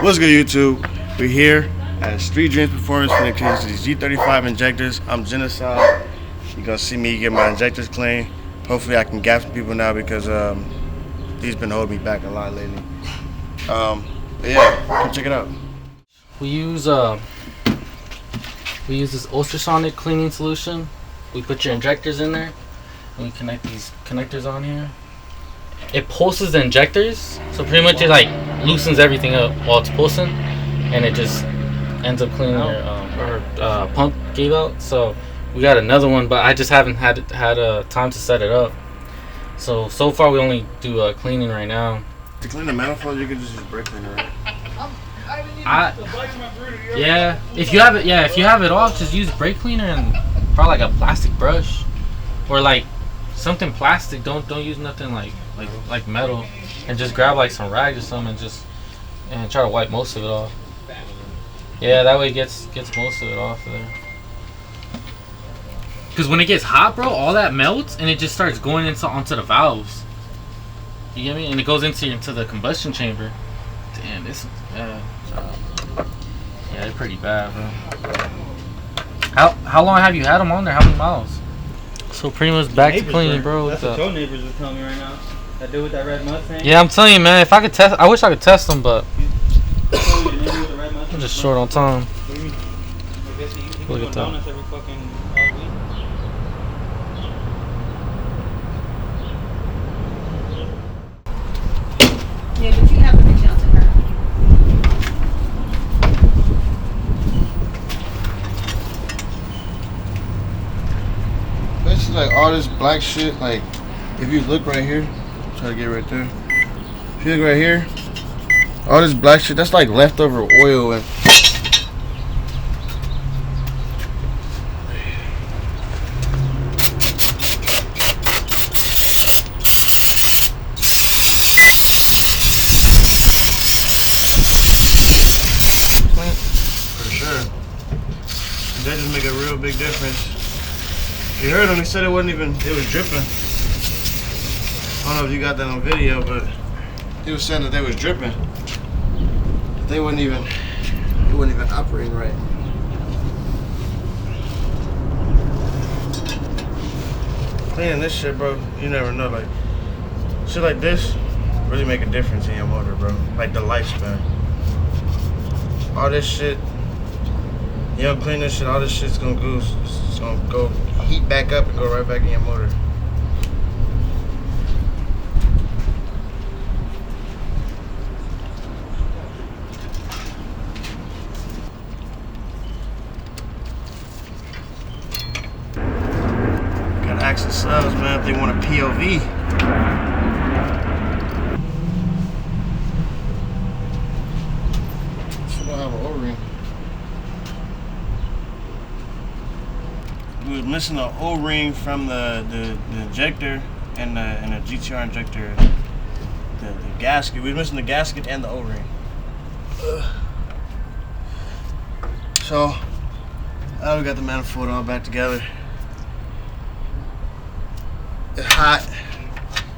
What's good, YouTube? We're here at Street Dreams Performance when it comes to these G35 injectors. I'm Genocide. You're gonna see me get my injectors clean. Hopefully I can gap some people now because these been holding me back a lot lately. But yeah, come check it out. We use this Ultrasonic cleaning solution. We put your injectors in there and we connect these connectors on here. It pulses the injectors, so pretty much it like loosens everything up while it's pulsing, and it just ends up cleaning your pump gave out. So we got another one, but I just haven't had time to set it up. So far we only do cleaning right now. To clean the manifold, you can just use brake cleaner, right? Yeah, if you have it off, just use brake cleaner and probably like a plastic brush or like something plastic. Don't use nothing like metal, and just grab like some rags or something and try to wipe most of it off. Yeah, that way it gets most of it off of there. Cause when it gets hot, bro, all that melts and it just starts going onto the valves. You get me? And it goes into the combustion chamber. Damn, this is bad. Yeah, they're pretty bad, bro. How long have you had them on there? How many miles? So pretty much back to cleaning, bro. That's what your neighbors are telling me right now. That dude with that red Mustang. Yeah, I'm telling you, man. If I could test, I wish I could test them, but I'm just short on time. Look at that. Yeah, but you have to reach out to her. This is like all this black shit. Like, if you look right here, try to get right there. If you look right here, all this black shit, that's like leftover oil and. For sure. That just make a real big difference. You heard him, he said it was dripping. I don't know if you got that on video, but he was saying that they was dripping. They wouldn't even operating right. Cleaning this shit, bro, you never know. Like, shit like this really make a difference in your motor, bro. Like the lifespan. All this shit, you don't clean this shit, all this shit's gonna go heat back up and go right back in your motor. Gotta ask the subs, man, if they want a POV. We was missing the O-ring from the injector and the GTR injector, the gasket. We was missing the gasket and the O-ring. So now we got the manifold all back together. It's hot.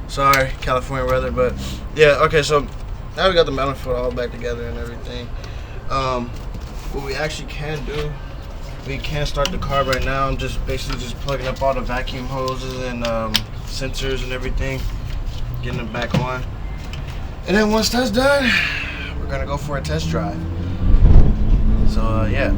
Sorry, California weather, but yeah. Okay, so now we got the manifold all back together and everything. What we actually can do. We can't start the car right now. I'm basically just plugging up all the vacuum hoses and sensors and everything, getting them back on. And then once that's done, we're gonna go for a test drive. So yeah.